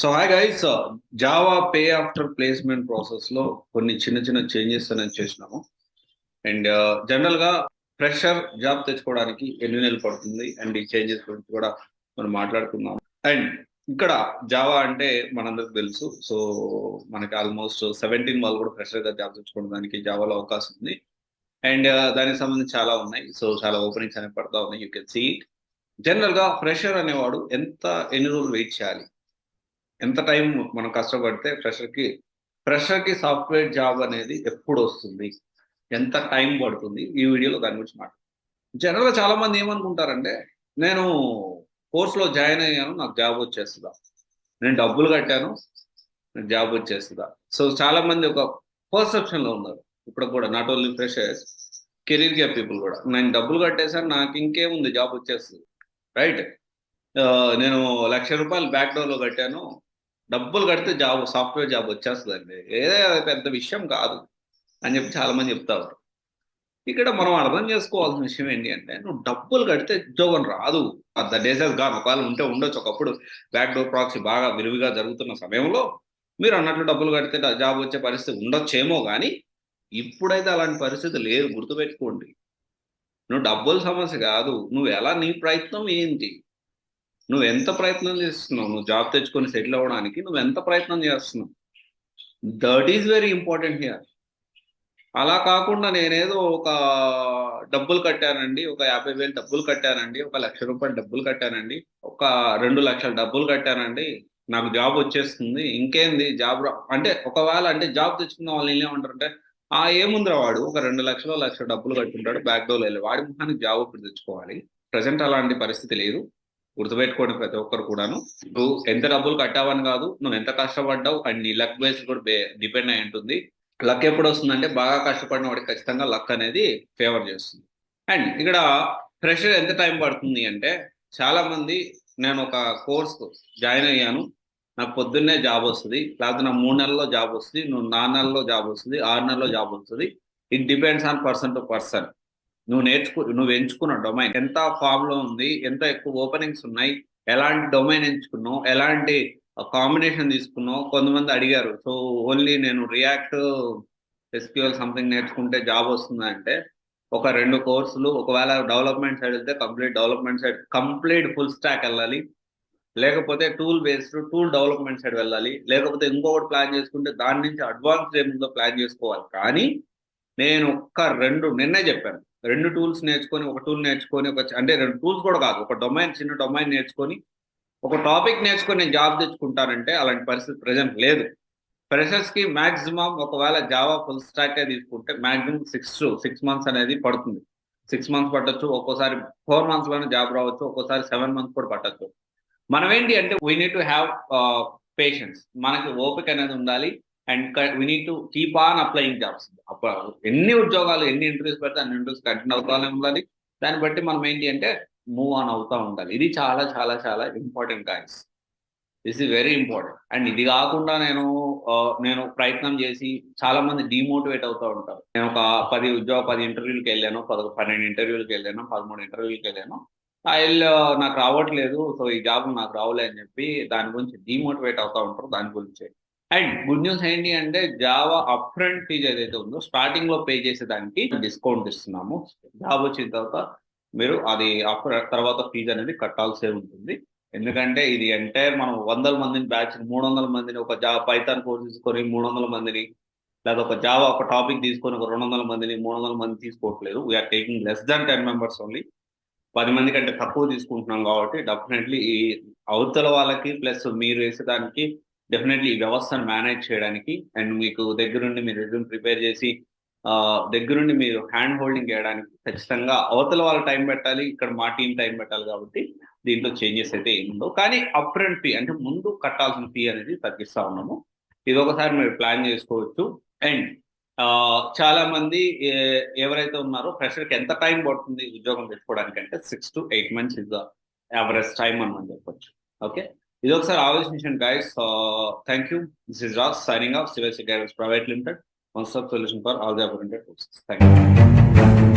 So hi guys, Java pay after placement process లో కొన్ని చిన్న చిన్న చేంజెస్ అనేది చేసినాము. అండ్ జనరల్ గా ఫ్రెషర్ జాబ్ తెచ్చుకోవడానికి ఎన్ని నెలలు పడుతుంది అండ్ ఈ చేంజెస్ గురించి కూడా మనం మాట్లాడుకుందాం. అండ్ ఇక్కడ జావా అంటే మనందరికి తెలుసు. సో మనకి ఆల్మోస్ట్ 17 వాళ్ళు కూడా ఫ్రెషర్ గా జాబ్ తెచ్చుకోవడానికి జావాలో అవకాశం ఉంది. అండ్ దానికి సంబంధించి చాలా ఉన్నాయి. సో చాలా ఓపెనింగ్స్ అనేవి పడతా ఉన్నాయి. You can see it. General గా ఫ్రెషర్ అనేవాడు ఎన్ని రోజులు వెయిట్ చేయాలి, ఎంత టైం మనం కష్టపడితే ఫ్రెషర్కి సాఫ్ట్వేర్ జాబ్ అనేది ఎప్పుడు వస్తుంది, ఎంత టైం పడుతుంది, ఈ వీడియోలో దాని గురించి జనరల్గా చాలా మంది ఏమనుకుంటారంటే, నేను కోర్సులో జాయిన్ అయ్యాను, నాకు జాబ్ వచ్చేస్తుందా, నేను డబ్బులు కట్టాను, నాకు జాబ్ వచ్చేస్తుందా. సో చాలా మంది ఒక పర్సెప్షన్లో ఉన్నారు. ఇప్పుడు కూడా not only freshers, career gap people కూడా, నేను డబ్బులు కట్టేసాను, నాకు ఇంకేముంది జాబ్ వచ్చేస్తుంది, రైట్. నేను ₹1,00,000 బ్యాక్ డోర్లో కట్టాను, డబ్బులు కడితే జాబ్, సాఫ్ట్వేర్ జాబ్ వచ్చేస్తుందండి, ఏదో పెద్ద విషయం కాదు అని చెప్పి చాలా మంది చెప్తారు. ఇక్కడ మనం అర్థం చేసుకోవాల్సిన విషయం ఏంటి అంటే, నువ్వు డబ్బులు కడితే ఉద్యోగం రాదు. The days has gone. ఒకవేళ ఉంటే ఉండొచ్చు, ఒకప్పుడు బ్యాక్ డోర్ ప్రాక్సీ బాగా విరివిగా జరుగుతున్న సమయంలో మీరు అన్నట్లు డబ్బులు కడితే జాబ్ వచ్చే పరిస్థితి ఉండొచ్చేమో, కానీ ఇప్పుడైతే అలాంటి పరిస్థితి లేదు. గుర్తుపెట్టుకోండి, నువ్వు డబ్బుల సమస్య కాదు, నువ్వు ఎలా, నీ ప్రయత్నం ఏంటి, నువ్వు ఎంత ప్రయత్నం చేస్తున్నావు, నువ్వు జాబ్ తెచ్చుకొని సెటిల్ అవ్వడానికి నువ్వు ఎంత ప్రయత్నం చేస్తున్నావు, that is very important here. అలా కాకుండా నేనేదో ఒక డబ్బులు కట్టానండి, ఒక 50,000 డబ్బులు కట్టానండి, ఒక ₹1,00,000 డబ్బులు కట్టానండి, ఒక 2,00,000 డబ్బులు కట్టానండి, నాకు జాబ్ వచ్చేస్తుంది, ఇంకేంది జాబ్ అంటే, ఒకవేళ అంటే జాబ్ తెచ్చుకున్న వాళ్ళు ఏమంటారంటే, ఏముందిరా వాడు ఒక 2,00,000 1,00,000 డబ్బులు కట్టుంటాడు, బ్యాక్ డోర్ వెళ్ళి వాడి ముఖానికి జాబ్ ఇప్పుడు తెచ్చుకోవాలి. ప్రజెంట్ అలాంటి పరిస్థితి లేదు. గుర్తుపెట్టుకోండి ప్రతి ఒక్కరు కూడాను. నువ్వు ఎంత డబ్బులు కట్టావని కాదు, నువ్వు ఎంత కష్టపడ్డావు అండ్ నీ లక్ బేస్ కూడా డిపెండ్ అయి ఉంటుంది. లక్ ఎప్పుడు వస్తుందంటే, బాగా కష్టపడిన వాడికి ఖచ్చితంగా లక్ అనేది ఫేవర్ చేస్తుంది. అండ్ ఇక్కడ ప్రెషర్ ఎంత టైం పడుతుంది అంటే, చాలా మంది, నేను ఒక కోర్స్ జాయిన్ అయ్యాను, నాకు పొద్దున్నే జాబ్ వస్తుంది, లేకపోతే నా 3 నెలల్లో జాబ్ వస్తుంది, నువ్వు 4 నెలల్లో జాబ్ వస్తుంది, 6 నెలల్లో జాబ్ వస్తుంది. It depends on person to person. నువ్వు ఎంచుకున్న డొమైన్ ఎంత ఫామ్ లో ఉంది, ఎంత ఎక్కువ ఓపెనింగ్స్ ఉన్నాయి, ఎలాంటి డొమైన్ ఎంచుకున్నావు, ఎలాంటి కాంబినేషన్ తీసుకున్నావు. కొంతమంది అడిగారు, సో ఓన్లీ నేను రియాక్ట్ ఎస్క్యూఎల్ సంథింగ్ నేర్చుకుంటే జాబ్ వస్తుందా అంటే, ఒక 2 కోర్సులు, ఒకవేళ డెవలప్మెంట్ సైడ్ వెళ్తే complete development side, complete full stock వెళ్ళాలి, లేకపోతే tool based tool development side వెళ్ళాలి, లేకపోతే ఇంకొకటి ప్లాన్ చేసుకుంటే దాని నుంచి అడ్వాన్స్ ఏముందో ప్లాన్ చేసుకోవాలి. కానీ నేను నిన్నే చెప్పాను, 2 టూల్స్ నేర్చుకొని, ఒక టూల్ నేర్చుకొని, అంటే 2 టూల్స్ కూడా కాదు, ఒక డొమైన్, చిన్న డొమైన్ నేర్చుకొని, ఒక టాపిక్ నేర్చుకొని నేను జాబ్ తెచ్చుకుంటానంటే అలాంటి పరిస్థితి ప్రజెంట్ లేదు. ఫ్రెషర్స్ కి మాక్సిమం, ఒకవేళ జావా ఫుల్ స్టాక్ తీసుకుంటే మాక్సిమం 6 మంత్స్ అనేది పడుతుంది. 6 మంత్స్ పట్టొచ్చు, ఒక్కోసారి 4 మంత్స్ లోనే జాబ్ రావచ్చు, ఒక్కోసారి 7 మంత్స్ కూడా పట్టొచ్చు. మనం ఏంటి అంటే, we need to have patience, మనకి ఓపిక అనేది ఉండాలి. And we need to keep on applying jobs. ఎన్ని ఉద్యోగాలు, ఎన్ని ఇంటర్వ్యూస్ పెడితే అన్ని ఇంటర్వ్యూస్ కంటిన్యూ అవుతానే ఉండాలి. దాన్ని బట్టి మనం ఏంటి అంటే మూవ్ ఆన్ అవుతూ ఉండాలి. ఇది చాలా చాలా చాలా important guys. This is very important. And ఇది కాకుండా నేను ప్రయత్నం చేసి చాలా మంది డిమోటివేట్ అవుతూ ఉంటారు. నేను ఒక 10 ఇంటర్వ్యూలకు వెళ్ళాను, 12 ఇంటర్వ్యూలకు వెళ్ళాను, 13 ఇంటర్వ్యూలకు వెళ్ళాను, నాకు రావట్లేదు, సో ఈ జాబ్ నాకు రావులే అని చెప్పి దాని గురించి డిమోటివేట్ అవుతూ ఉంటారు దాని గురించి. అండ్ గుడ్ న్యూస్ ఏంటి అంటే, జావా అప్ ఫ్రంట్ ఫీజ్ ఏదైతే ఉందో, స్టార్టింగ్ లో పే చేసేదానికి డిస్కౌంట్ ఇస్తున్నాము. జాబ్ వచ్చిన తర్వాత మీరు అది తర్వాత ఫీజు అనేది కట్టాల్సి ఉంటుంది. ఎందుకంటే ఇది ఎంటైర్ మనం 100 మందిని బ్యాచ్, 300 మందిని, ఒక పైథాన్ కోర్స్ తీసుకొని 300 మందిని, లేదా ఒక జావా ఒక టాపిక్ తీసుకొని ఒక 200 మందిని, 300 మంది తీసుకోవట్లేదు. We are taking less than 10 members only. 10 మంది కంటే తక్కువ తీసుకుంటున్నాం కాబట్టి డెఫినెట్లీ ఈ అవతల వాళ్ళకి ప్లస్ మీరు వేసేదానికి డెఫినెట్లీ ఈ వ్యవస్థను మేనేజ్ చేయడానికి, అండ్ మీకు దగ్గరుండి మీరు రెజ్యూమ్ ప్రిపేర్ చేసి దగ్గరుండి మీరు హ్యాండ్ హోల్డింగ్ చేయడానికి ఖచ్చితంగా అవతల వాళ్ళ టైం పెట్టాలి, ఇక్కడ మా టీం టైం పెట్టాలి. కాబట్టి దీంట్లో చేంజెస్ అయితే ఏముండవు. కానీ అప్ ఫ్రంట్ ఫీ అంటే ముందు కట్టాల్సిన ఫీ అనేది తగ్గిస్తా ఉన్నాము. ఇది ఒకసారి మీరు ప్లాన్ చేసుకోవచ్చు. అండ్ చాలా మంది ఎవరైతే ఉన్నారో, ఫ్రెషర్కి ఎంత టైం పడుతుంది ఉద్యోగం తెచ్చుకోవడానికి అంటే 6 to 8 months is the average time అని మనం చెప్పొచ్చు. ఓకే, ఇది ఒకసారి ఆలోచించండి guys. Thank you. This is Raj signing off civil guidance private limited, one stop solution for all the about. Thank you.